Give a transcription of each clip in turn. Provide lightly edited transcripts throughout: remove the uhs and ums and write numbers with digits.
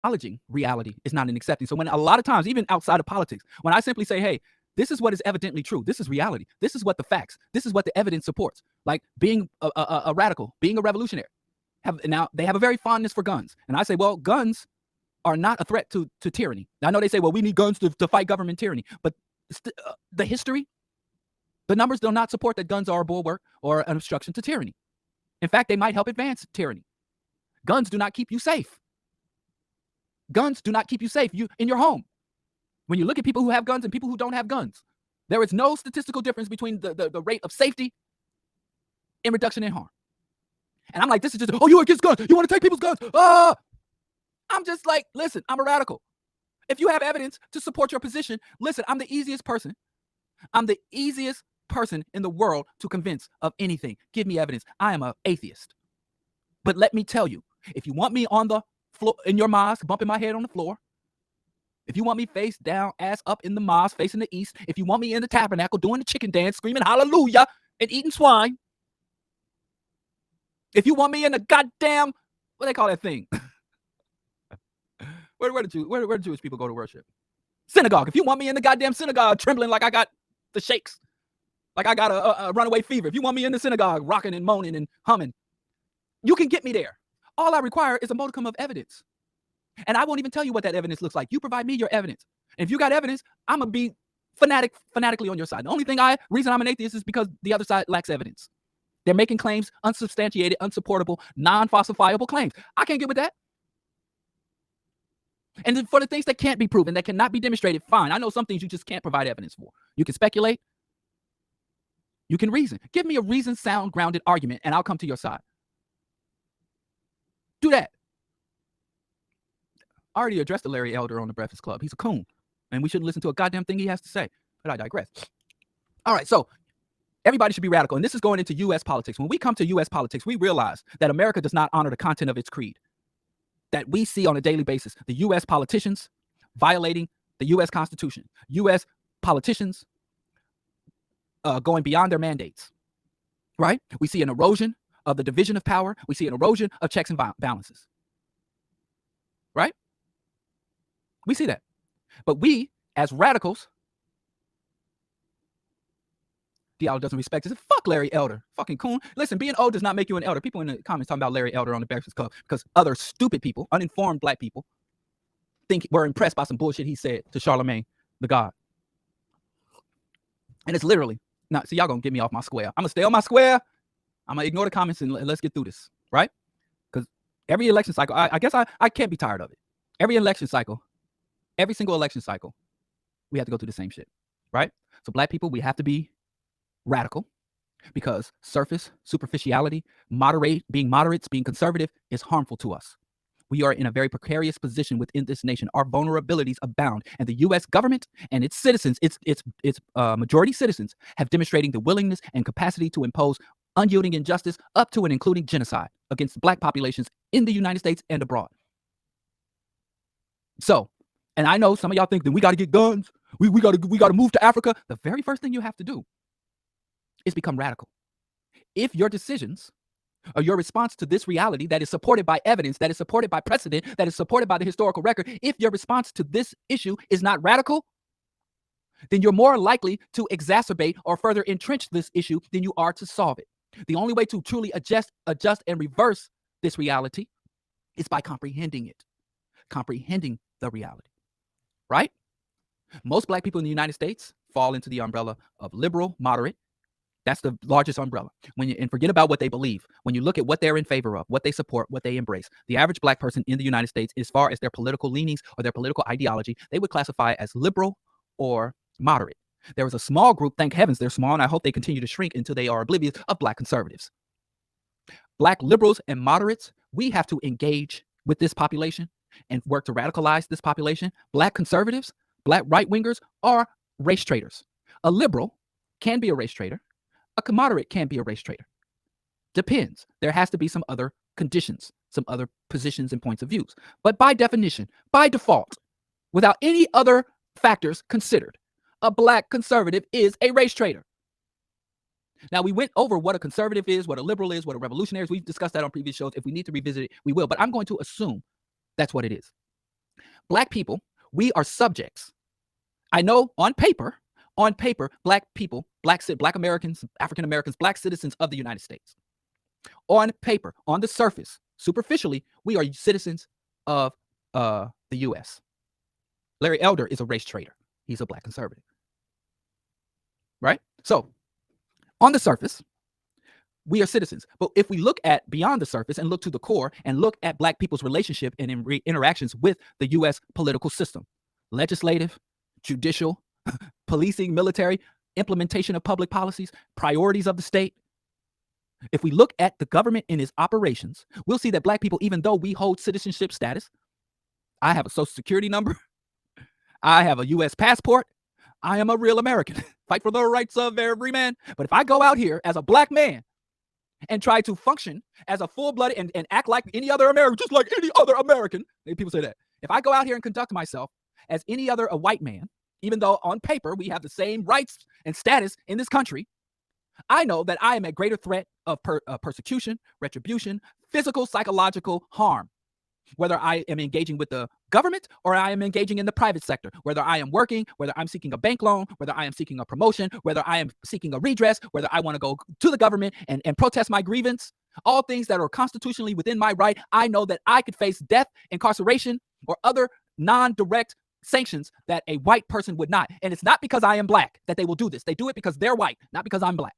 acknowledging reality is not an accepting. So when a lot of times, even outside of politics, when I simply say, hey, this is what is evidently true. This is reality. This is what the facts, this is what the evidence supports. Like being a radical, being a revolutionary. Now, they have a very fondness for guns. And I say, well, guns are not a threat to tyranny. Now, I know they say, well, we need guns to fight government tyranny. But the history, the numbers do not support that guns are a bulwark or an obstruction to tyranny. In fact, they might help advance tyranny. Guns do not keep you safe. Guns do not keep you safe in your home. When you look at people who have guns and people who don't have guns, there is no statistical difference between the rate of safety and reduction in harm. And I'm like, this is just, oh, you're against guns. You want to take people's guns. I'm just like, listen, I'm a radical. If you have evidence to support your position, listen, I'm the easiest person. I'm the easiest person in the world to convince of anything. Give me evidence. I am an atheist. But let me tell you, if you want me on the floor in your mosque, bumping my head on the floor, if you want me face down, ass up in the mosque, facing the east, if you want me in the tabernacle doing the chicken dance, screaming hallelujah and eating swine, if you want me in the goddamn, what do they call that thing? Where do Jewish people go to worship? Synagogue. If you want me in the goddamn synagogue trembling like I got the shakes, like I got a runaway fever, if you want me in the synagogue rocking and moaning and humming, you can get me there. All I require is a modicum of evidence. And I won't even tell you what that evidence looks like. You provide me your evidence. And if you got evidence, I'm going to be fanatically on your side. The only reason I'm an atheist is because the other side lacks evidence. They're making claims, unsubstantiated, unsupportable, non-falsifiable claims. I can't get with that. And for the things that can't be proven, that cannot be demonstrated, fine. I know some things you just can't provide evidence for. You can speculate. You can reason. Give me a reasoned, sound, grounded argument, and I'll come to your side. Do that. I already addressed the Larry Elder on the Breakfast Club. He's a coon, and we shouldn't listen to a goddamn thing he has to say. But I digress. All right, so everybody should be radical, and this is going into U.S. politics. When we come to U.S. politics, we realize that America does not honor the content of its creed. That we see on a daily basis, the U.S. politicians violating the U.S. Constitution, U.S. politicians going beyond their mandates, right? We see an erosion of the division of power. We see an erosion of checks and balances, right? We see that. But we, as radicals, Diallo doesn't respect us. Fuck Larry Elder. Fucking coon. Listen, being old does not make you an elder. People in the comments talking about Larry Elder on the Breakfast Club because other stupid people, uninformed black people, think we're impressed by some bullshit he said to Charlemagne the God. And it's literally, see, y'all gonna get me off my square. I'm gonna stay on my square. I'm gonna ignore the comments and let's get through this, right? Because every election cycle, I guess I can't be tired of it. Every election cycle, every single election cycle, we have to go through the same shit, right? So black people, we have to be radical because surface, superficiality, being moderates, being conservative is harmful to us. We are in a very precarious position within this nation. Our vulnerabilities abound, and the U.S. government and its citizens, its majority citizens, have demonstrating the willingness and capacity to impose unyielding injustice up to and including genocide against black populations in the United States and abroad. So, and I know some of y'all think that we got to get guns. We got to move to Africa. The very first thing you have to do is become radical. If your decisions or your response to this reality that is supported by evidence, that is supported by precedent, that is supported by the historical record, if your response to this issue is not radical, then you're more likely to exacerbate or further entrench this issue than you are to solve it. The only way to truly adjust and reverse this reality is by comprehending it, comprehending the reality, right? Most black people in the United States fall into the umbrella of liberal, moderate. That's the largest umbrella. And forget about what they believe. When you look at what they're in favor of, what they support, what they embrace, the average black person in the United States, as far as their political leanings or their political ideology, they would classify as liberal or moderate. There is a small group, thank heavens they're small, and I hope they continue to shrink until they are oblivious of black conservatives. Black liberals and moderates, we have to engage with this population and work to radicalize this population. Black conservatives, black right-wingers are race traitors. A liberal can be a race traitor. A moderate can be a race traitor. Depends. There has to be some other conditions, some other positions and points of views. But by definition, by default, without any other factors considered, a black conservative is a race traitor. Now, we went over what a conservative is, what a liberal is, what a revolutionary is. We've discussed that on previous shows. If we need to revisit it, we will. But I'm going to assume that's what it is. Black people, we are subjects. I know on paper, black people, black Americans, African Americans, black citizens of the United States. On paper, on the surface, superficially, we are citizens of the U.S. Larry Elder is a race traitor. He's a black conservative. Right? So, on the surface, we are citizens. But if we look at beyond the surface and look to the core and look at black people's relationship and interactions with the U.S. political system, legislative, judicial, policing, military, implementation of public policies, priorities of the state. If we look at the government in its operations, we'll see that black people, even though we hold citizenship status, I have a social security number, I have a U.S. passport, I am a real American. Fight for the rights of every man. But if I go out here as a black man and try to function as a full-blooded and act like any other American, just like any other American, people say that. If I go out here and conduct myself as any other a white man, even though on paper we have the same rights and status in this country, I know that I am at greater threat of persecution, retribution, physical, psychological harm, whether I am engaging with the government or I am engaging in the private sector, whether I am working, whether I'm seeking a bank loan, whether I am seeking a promotion, whether I am seeking a redress, whether I want to go to the government and protest my grievance, all things that are constitutionally within my right. I know that I could face death, incarceration, or other non-direct sanctions that a white person would not. And it's not because I am black that they will do this. They do it because they're white, not because I'm black.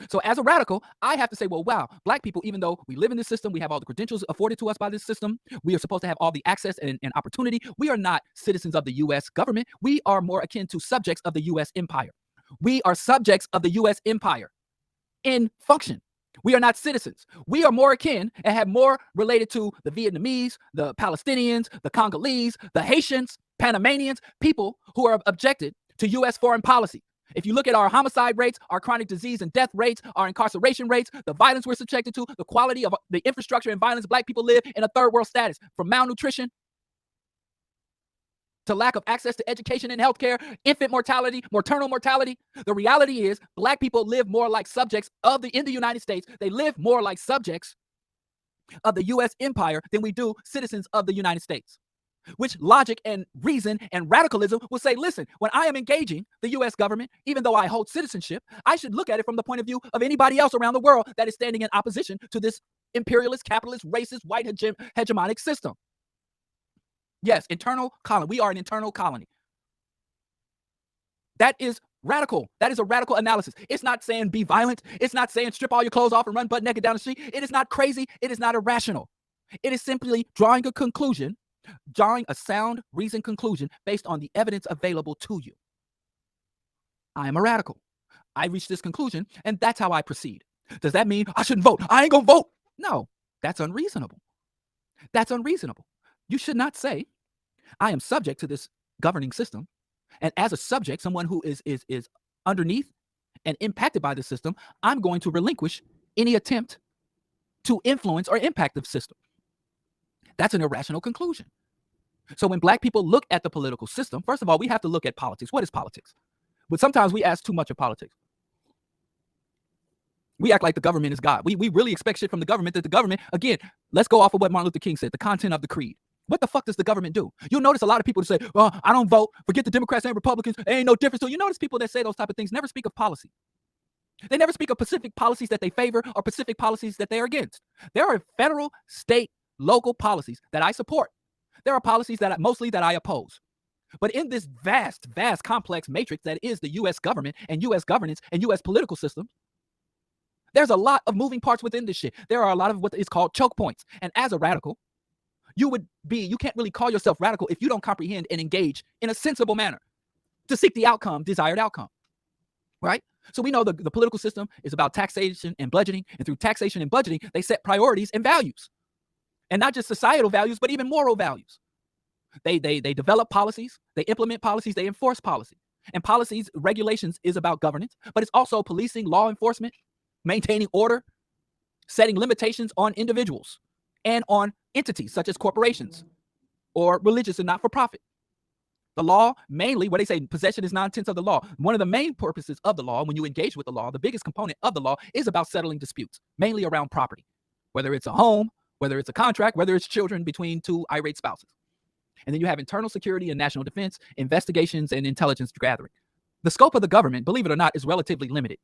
So as a radical, I have to say, well, wow, black people, even though we live in this system, we have all the credentials afforded to us by this system, we are supposed to have all the access and opportunity. We are not citizens of the U.S. government. We are more akin to subjects of the U.S. empire. We are subjects of the U.S. empire in function. We are not citizens. We are more akin and have more related to the Vietnamese, the Palestinians, the Congolese, the Haitians, Panamanians, people who are objected to U.S. foreign policy. If you look at our homicide rates, our chronic disease and death rates, our incarceration rates, the violence we're subjected to, the quality of the infrastructure and violence black people live in a third world status, from malnutrition to lack of access to education and healthcare, infant mortality, maternal mortality. The reality is black people live more like subjects in the United States. They live more like subjects of the U.S. empire than we do citizens of the United States. Which logic and reason and radicalism will say, listen, when I am engaging the U.S. government, even though I hold citizenship, I should look at it from the point of view of anybody else around the world that is standing in opposition to this imperialist, capitalist, racist, white hegemonic system. Yes, internal colony. We are an internal colony. That is radical. That is a radical analysis. It's not saying be violent. It's not saying strip all your clothes off and run butt naked down the street. It is not crazy. It is not irrational. It is simply drawing a sound, reasoned conclusion based on the evidence available to you. I am a radical. I reached this conclusion, and that's how I proceed. Does that mean I shouldn't vote? I ain't gonna vote. No, that's unreasonable. That's unreasonable. You should not say, I am subject to this governing system, and as a subject, someone who is underneath and impacted by the system, I'm going to relinquish any attempt to influence or impact the system. That's an irrational conclusion. So when black people look at the political system, first of all, we have to look at politics. What is politics? But sometimes we ask too much of politics. We act like the government is God. We really expect shit from the government that the government, again, let's go off of what Martin Luther King said, the content of the creed. What the fuck does the government do? You'll notice a lot of people say, well, I don't vote, forget the Democrats and Republicans, there ain't no difference. So you notice people that say those type of things never speak of policy. They never speak of specific policies that they favor or specific policies that they are against. There are federal, state, local policies that I support. There are policies that I oppose. But in this vast, complex matrix that is the U.S. government and U.S. governance and U.S. political system, there's a lot of moving parts within this shit. There are a lot of what is called choke points. And as a radical, you can't really call yourself radical if you don't comprehend and engage in a sensible manner to seek the desired outcome, right? So we know the political system is about taxation and budgeting, and through taxation and budgeting, they set priorities and values. And not just societal values, but even moral values. They develop policies, they implement policies, they enforce policy. And policies, regulations is about governance, but it's also policing, law enforcement, maintaining order, setting limitations on individuals and on entities such as corporations or religious and not-for-profit. The law, mainly, what they say, possession is 9/10 of the law. One of the main purposes of the law, when you engage with the law, the biggest component of the law is about settling disputes, mainly around property, whether it's a home, whether it's a contract, whether it's children between two irate spouses. And then you have internal security and national defense, investigations, and intelligence gathering. The scope of the government, believe it or not, is relatively limited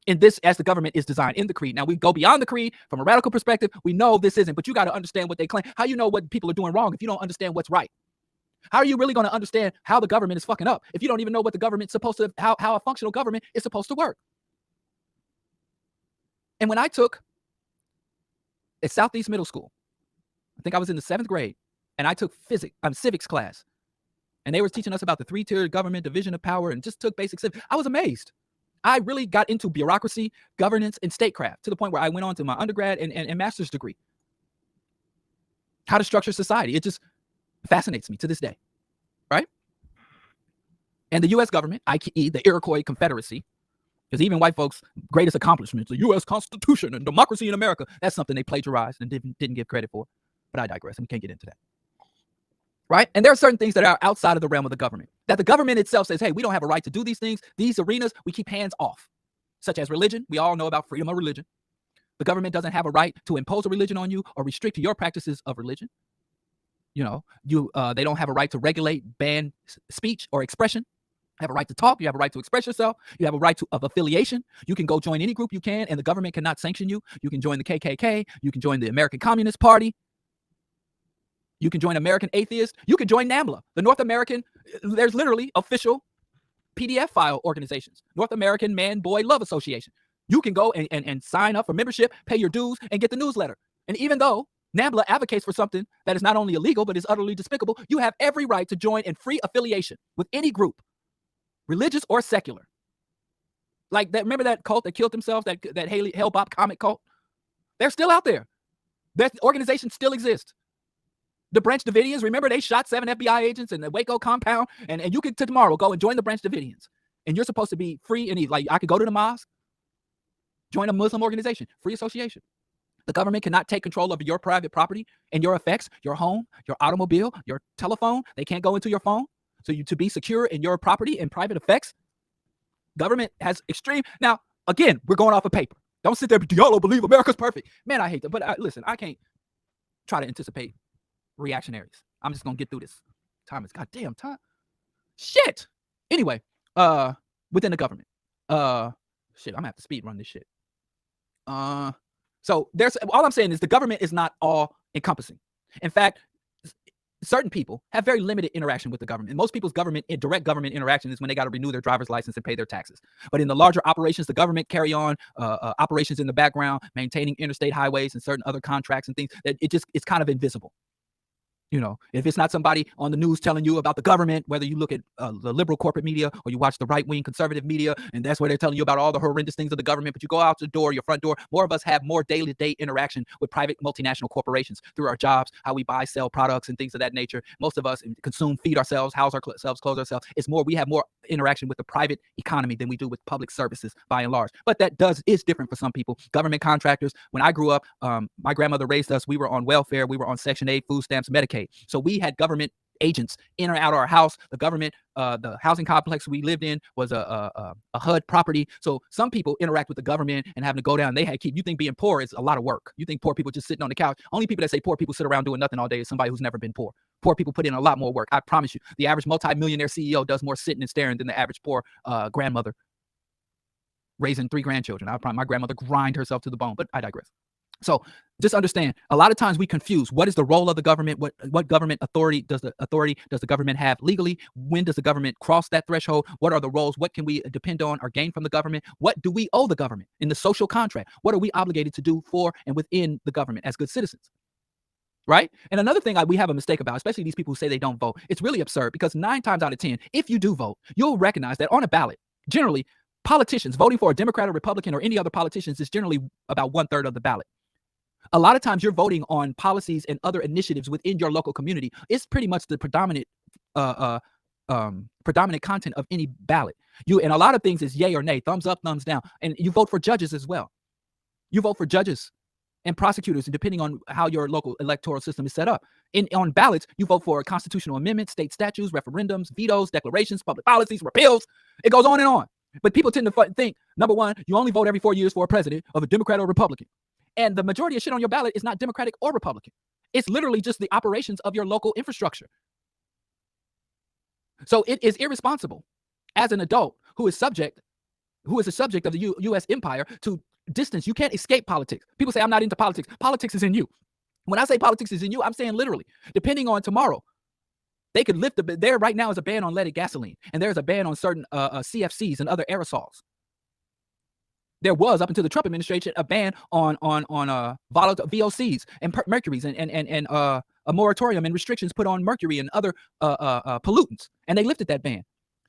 in this as the government is designed in the creed. Now, we go beyond the creed from a radical perspective. We know this isn't, but you got to understand what they claim. How you know what people are doing wrong if you don't understand what's right? How are you really going to understand how the government is fucking up if you don't even know what the government's supposed to, how a functional government is supposed to work? And when I took at Southeast Middle School, I think I was in the 7th grade, and I took civics class, and they were teaching us about the 3-tiered government, division of power, and just took basic civics. I was amazed. I really got into bureaucracy, governance, and statecraft to the point where I went on to my undergrad and master's degree. How to structure society. It just fascinates me to this day, right? And the U.S. government, i.e. the Iroquois Confederacy, because even white folks' greatest accomplishments, the U.S. Constitution and democracy in America, that's something they plagiarized and didn't give credit for. But I digress. We can't get into that. Right? And there are certain things that are outside of the realm of the government, that the government itself says, hey, we don't have a right to do these things. These arenas, we keep hands off, such as religion. We all know about freedom of religion. The government doesn't have a right to impose a religion on you or restrict your practices of religion. You know, they don't have a right to regulate, ban speech or expression. You have a right to talk. You have a right to express yourself. You have a right of affiliation. You can go join any group you can, and the government cannot sanction you. You can join the KKK. You can join the American Communist Party. You can join American Atheist. You can join NAMBLA, the North American. There's literally official PDF file organizations. North American Man Boy Love Association. You can go and sign up for membership, pay your dues, and get the newsletter. And even though NAMBLA advocates for something that is not only illegal, but is utterly despicable, you have every right to join in free affiliation with any group, religious or secular. Like that, remember that cult that killed themselves, that Hale Bopp comic cult? They're still out there. That organization still exists. The Branch Davidians, remember they shot 7 FBI agents in the Waco compound, and you could tomorrow go and join the Branch Davidians. And you're supposed to be free and easy. Like I could go to the mosque, join a Muslim organization, free association. The government cannot take control over your private property and your effects, your home, your automobile, your telephone. They can't go into your phone. So to be secure in your property and private effects, government has extreme. Now, again, we're going off of paper. Don't sit there, Diallo believe America's perfect. Man, I hate that. But listen, I can't try to anticipate reactionaries. I'm just going to get through this. Time is goddamn time. Shit. Anyway, within the government. Shit, I'm going to have to speed run this shit. So there's all I'm saying is the government is not all encompassing. In fact, certain people have very limited interaction with the government. And most people's direct government interaction is when they got to renew their driver's license and pay their taxes. But in the larger operations, the government carry on operations in the background, maintaining interstate highways and certain other contracts and things that it's kind of invisible. You know, if it's not somebody on the news telling you about the government, whether you look at the liberal corporate media or you watch the right-wing conservative media, and that's where they're telling you about all the horrendous things of the government, but you go out the door, your front door, more of us have more day-to-day interaction with private multinational corporations through our jobs, how we buy, sell products and things of that nature. Most of us consume, feed ourselves, house ourselves, clothe ourselves. It's more, we have more interaction with the private economy than we do with public services by and large. But that is different for some people. Government contractors, when I grew up, my grandmother raised us, we were on welfare, we were on Section 8, food stamps, Medicaid. So we had government agents in or out of our house. The government, the housing complex we lived in was a HUD property. So some people interact with the government and having to go down. You think being poor is a lot of work. You think poor people just sitting on the couch. Only people that say poor people sit around doing nothing all day is somebody who's never been poor. Poor people put in a lot more work. I promise you. The average multi-millionaire CEO does more sitting and staring than the average poor grandmother raising 3 grandchildren. My grandmother grind herself to the bone, but I digress. So just understand, a lot of times we confuse what is the role of the government, what government authority does the government have legally? When does the government cross that threshold? What are the roles? What can we depend on or gain from the government? What do we owe the government in the social contract? What are we obligated to do for and within the government as good citizens? Right? And another thing we have a mistake about, especially these people who say they don't vote, it's really absurd because 9 times out of 10, if you do vote, you'll recognize that on a ballot, generally, politicians voting for a Democrat or Republican or any other politicians is generally about 1/3 of the ballot. A lot of times you're voting on policies and other initiatives within your local community. It's pretty much the predominant content of any ballot. And a lot of things is yay or nay, thumbs up, thumbs down. And you vote for judges as well. You vote for judges and prosecutors, and depending on how your local electoral system is set up. On ballots, you vote for constitutional amendments, state statutes, referendums, vetoes, declarations, public policies, repeals. It goes on and on. But people tend to think, number one, you only vote every 4 years for a president of a Democrat or Republican. And the majority of shit on your ballot is not Democratic or Republican. It's literally just the operations of your local infrastructure. So it is irresponsible as an adult who is a subject of the U.S. empire to distance. You can't escape politics. People say, I'm not into politics. Politics is in you. When I say politics is in you, I'm saying literally, depending on tomorrow, they could lift there right now is a ban on leaded gasoline, and there's a ban on certain CFCs and other aerosols. There was, up until the Trump administration, a ban on volatile VOCs and mercuries, and a moratorium and restrictions put on mercury and other pollutants, and they lifted that ban.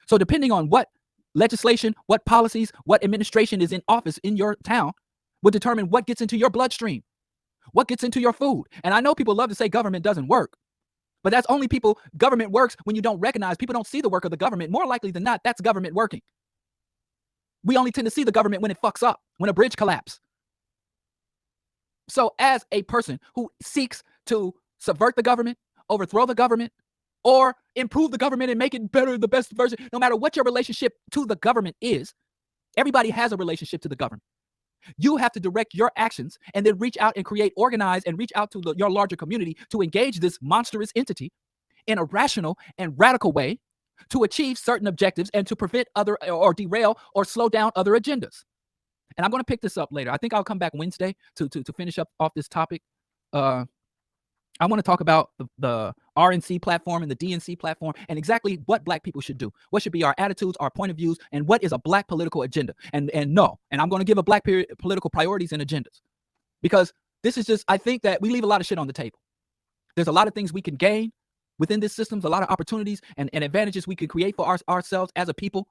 So depending on what legislation, what policies, what administration is in office in your town, would determine what gets into your bloodstream, what gets into your food. And I know people love to say government doesn't work, but that's only government works when you don't recognize, people don't see the work of the government. More likely than not, that's government working. We only tend to see the government when it fucks up, when a bridge collapses. So as a person who seeks to subvert the government, overthrow the government, or improve the government and make it better, the best version, no matter what your relationship to the government is, everybody has a relationship to the government. You have to direct your actions and then reach out and organize and reach out to your larger community to engage this monstrous entity in a rational and radical way to achieve certain objectives and to prevent other or derail or slow down other agendas. And I'm going to pick this up later. I think I'll come back Wednesday to finish up off this topic. I want to talk about the RNC platform and the DNC platform and exactly what Black people should do. What should be our attitudes, our point of views, and what is a Black political agenda? And I'm going to give a Black political priorities and agendas, because this is just, I think that we leave a lot of shit on the table. There's a lot of things we can gain within this system, a lot of opportunities and advantages we can create for ourselves as a people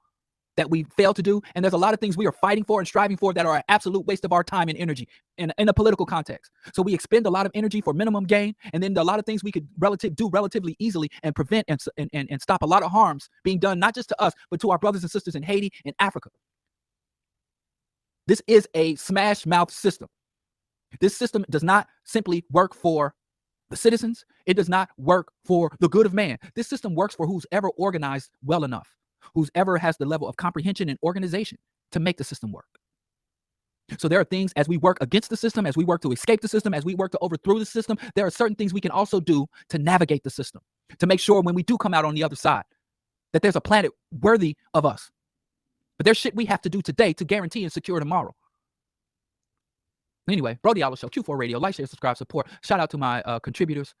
that we fail to do. And there's a lot of things we are fighting for and striving for that are an absolute waste of our time and energy in a political context. So we expend a lot of energy for minimum gain. And then a lot of things we could do relatively easily and prevent and stop a lot of harms being done, not just to us, but to our brothers and sisters in Haiti and Africa. This is a smash mouth system. This system does not simply work for the citizens. It does not work for the good of man. This system works for who's ever organized well enough, who's ever has the level of comprehension and organization to make the system work. So there are things, as we work against the system, as we work to escape the system, as we work to overthrow the system, there are certain things we can also do to navigate the system, to make sure when we do come out on the other side, that there's a planet worthy of us. But there's shit we have to do today to guarantee and secure tomorrow. Anyway, Diallo Show, Q4 Radio. Like, share, subscribe, support. Shout out to my contributors.